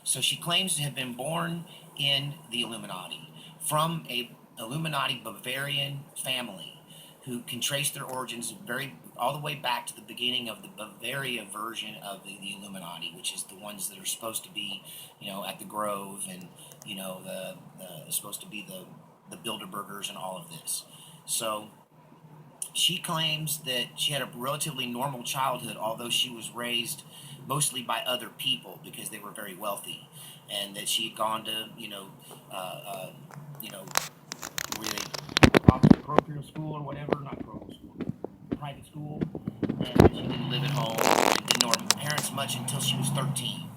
So she claims to have been born in the Illuminati from a Illuminati Bavarian family who can trace their origins all the way back to the beginning of the Bavaria version of the Illuminati, which is the ones that are supposed to be, at the Grove, and the supposed to be the Bilderbergers and all of this. So she claims that she had a relatively normal childhood, although she was raised mostly by other people because they were very wealthy, and that she had gone to, uh, uh, you know, where they parochial school or whatever, not parochial school, private school, and that she didn't live at home and didn't know her parents much until she was 13.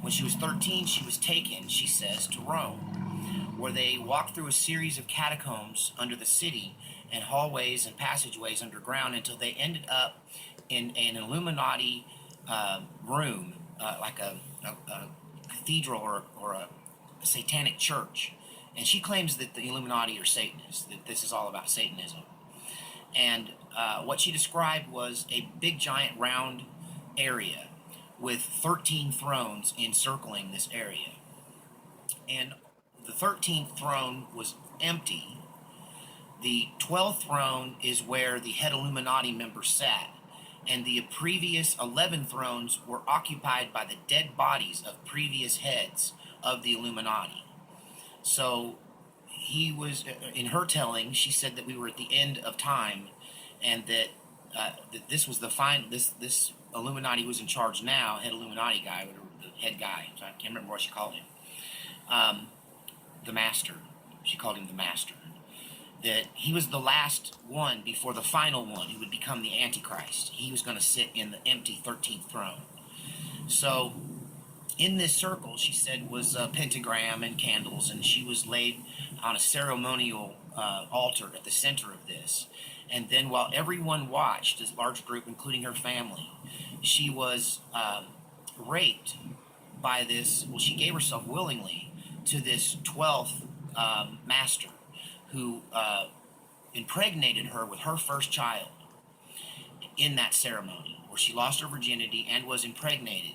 When she was 13, she was taken, she says, to Rome, where they walked through a series of catacombs under the city and hallways and passageways underground until they ended up in an Illuminati room, like a cathedral or a satanic church. And she claims that the Illuminati are Satanists, that this is all about Satanism. And what she described was a big, giant, round area with 13 thrones encircling this area. And the 13th throne was empty. The 12th throne is where the head Illuminati member sat, and the previous 11 thrones were occupied by the dead bodies of previous heads of the Illuminati. So he was, in her telling, she said that we were at the end of time, and that this was the final. This Illuminati who was in charge now, head Illuminati guy, the head guy. So I can't remember what she called him. The master. She called him the master. That he was the last one before the final one who would become the Antichrist. He was going to sit in the empty 13th throne. So in this circle, she said, was a pentagram and candles, and she was laid on a ceremonial altar at the center of this. And then while everyone watched, this large group, including her family, she was raped by this, well, she gave herself willingly to this 12th master who impregnated her with her first child in that ceremony, where she lost her virginity and was impregnated.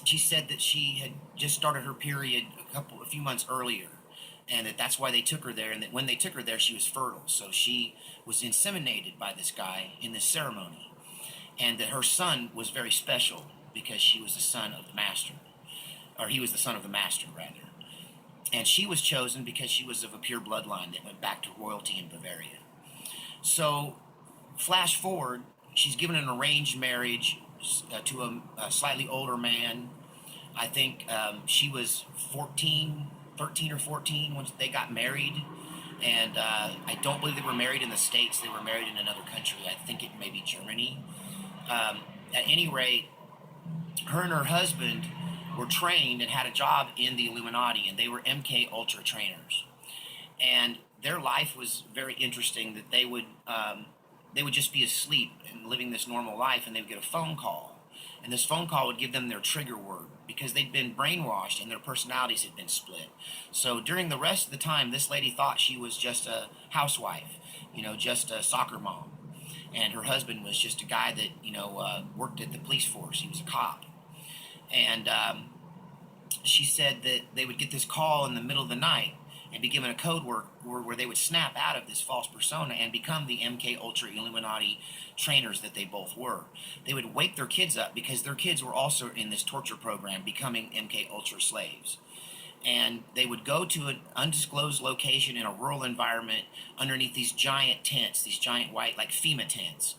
She said that she had just started her period a few months earlier, and that's why they took her there, and that when they took her there, she was fertile. So she was inseminated by this guy in this ceremony, and that her son was very special because she was the son of the master, or he was the son of the master, rather. And she was chosen because she was of a pure bloodline that went back to royalty in Bavaria. So, flash forward, she's given an arranged marriage to a slightly older man. I think she was 13 or 14 when they got married. And I don't believe they were married in the States. They were married in another country. I think it may be Germany. At any rate, her and her husband were trained and had a job in the Illuminati, and they were MK Ultra trainers. And their life was very interesting. That they would just be asleep and living this normal life, and they would get a phone call, and this phone call would give them their trigger word because they'd been brainwashed and their personalities had been split. So during the rest of the time, this lady thought she was just a housewife, just a soccer mom, and her husband was just a guy that worked at the police force. He was a cop. And she said that they would get this call in the middle of the night and be given a code word where they would snap out of this false persona and become the MK Ultra Illuminati trainers that they both were. They would wake their kids up because their kids were also in this torture program, becoming MK Ultra slaves. And they would go to an undisclosed location in a rural environment underneath these giant tents, these giant white, like FEMA tents.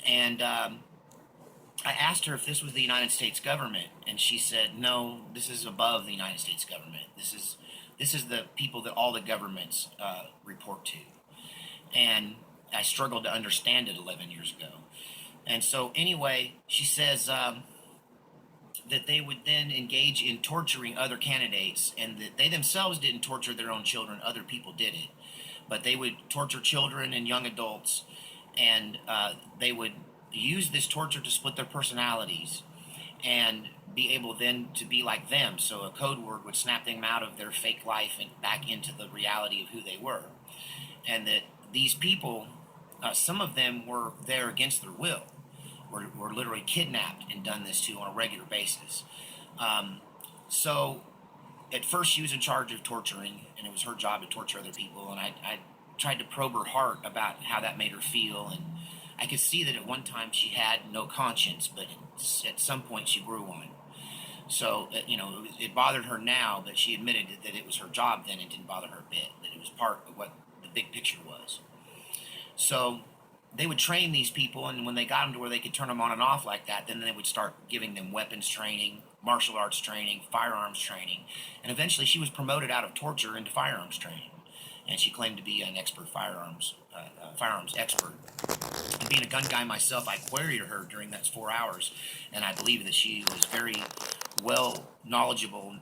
And I asked her if this was the United States government, and she said, no, this is above the United States government. This is the people that all the governments report to. And I struggled to understand it 11 years ago. And so anyway, she says that they would then engage in torturing other candidates, and that they themselves didn't torture their own children, other people did it. But they would torture children and young adults, and they would use this torture to split their personalities and be able then to be like them. So a code word would snap them out of their fake life and back into the reality of who they were. And that these people, some of them were there against their will. were literally kidnapped and done this to on a regular basis. Um, so at first she was in charge of torturing, and it was her job to torture other people. And I tried to probe her heart about how that made her feel, and I could see that at one time she had no conscience, but at some point she grew one. So it bothered her now, but she admitted that it was her job then. It didn't bother her a bit. That it was part of what the big picture was. So they would train these people, and when they got them to where they could turn them on and off like that, then they would start giving them weapons training, martial arts training, firearms training, and eventually she was promoted out of torture into firearms training, and she claimed to be an expert firearms expert. And being a gun guy myself, I queried her during that 4 hours, and I believe that she was very well knowledgeable,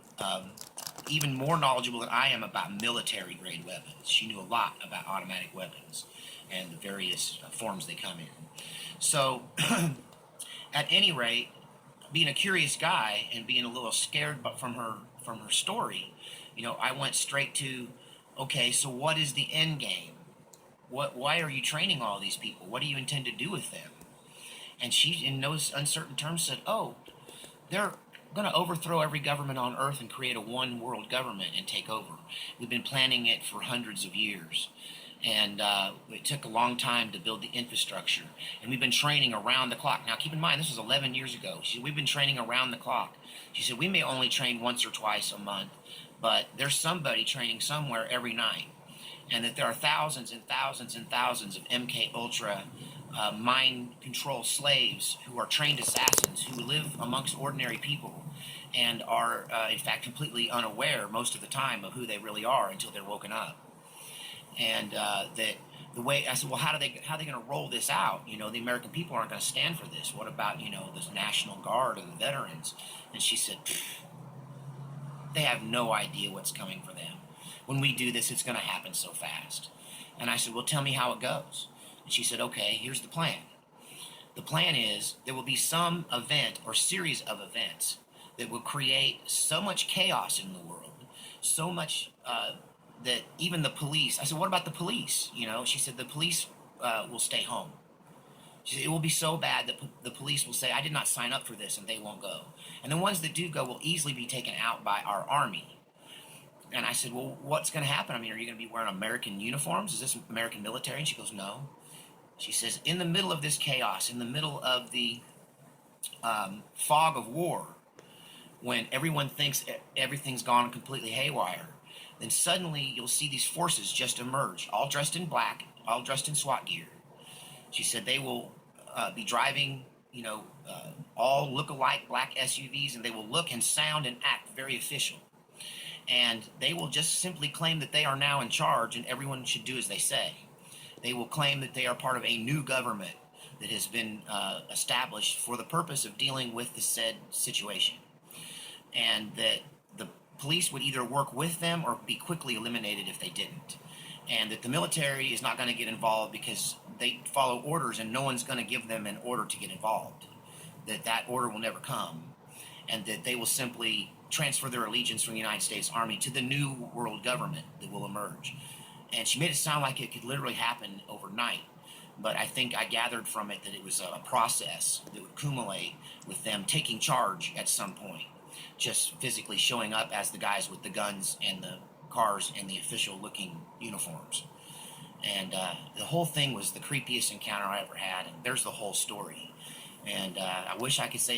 even more knowledgeable than I am about military grade weapons. She knew a lot about automatic weapons and the various forms they come in. So, at any rate, being a curious guy and being a little scared but from her story, I went straight to, okay, so what is the end game? Why are you training all these people? What do you intend to do with them? And she, in those uncertain terms, said, oh, they're going to overthrow every government on earth and create a one world government and take over. We've been planning it for hundreds of years. And it took a long time to build the infrastructure. And we've been training around the clock. Now, keep in mind, this was 11 years ago. She said, we've been training around the clock. She said, we may only train once or twice a month, but there's somebody training somewhere every night. And that there are thousands and thousands and thousands of MK Ultra mind control slaves who are trained assassins who live amongst ordinary people and are, in fact, completely unaware most of the time of who they really are until they're woken up. And that the way I said, well, how are they going to roll this out? The American people aren't going to stand for this. What about this National Guard or the veterans? And she said, they have no idea what's coming for them. When we do this, it's going to happen so fast. And I said, well, tell me how it goes. And she said, okay, here's the plan. The plan is there will be some event or series of events that will create so much chaos in the world, so much that even the police, I said, what about the police? She said, the police will stay home. She said, it will be so bad that the police will say, I did not sign up for this, and they won't go. And the ones that do go will easily be taken out by our army. And I said, well, what's going to happen? I mean, are you going to be wearing American uniforms? Is this American military? And she goes, no. She says, in the middle of this chaos, in the middle of the fog of war, when everyone thinks everything's gone completely haywire, then suddenly you'll see these forces just emerge, all dressed in black, all dressed in SWAT gear. She said they will be driving, all look-alike black SUVs, and they will look and sound and act very official. And they will just simply claim that they are now in charge and everyone should do as they say. They will claim that they are part of a new government that has been established for the purpose of dealing with the said situation. And that the police would either work with them or be quickly eliminated if they didn't. And that the military is not going to get involved because they follow orders and no one's going to give them an order to get involved. That order will never come. And that they will simply transfer their allegiance from the United States Army to the new world government that will emerge. And she made it sound like it could literally happen overnight. But I think I gathered from it that it was a process that would accumulate with them taking charge at some point, just physically showing up as the guys with the guns and the cars and the official looking uniforms. And the whole thing was the creepiest encounter I ever had, and there's the whole story. And I wish I could say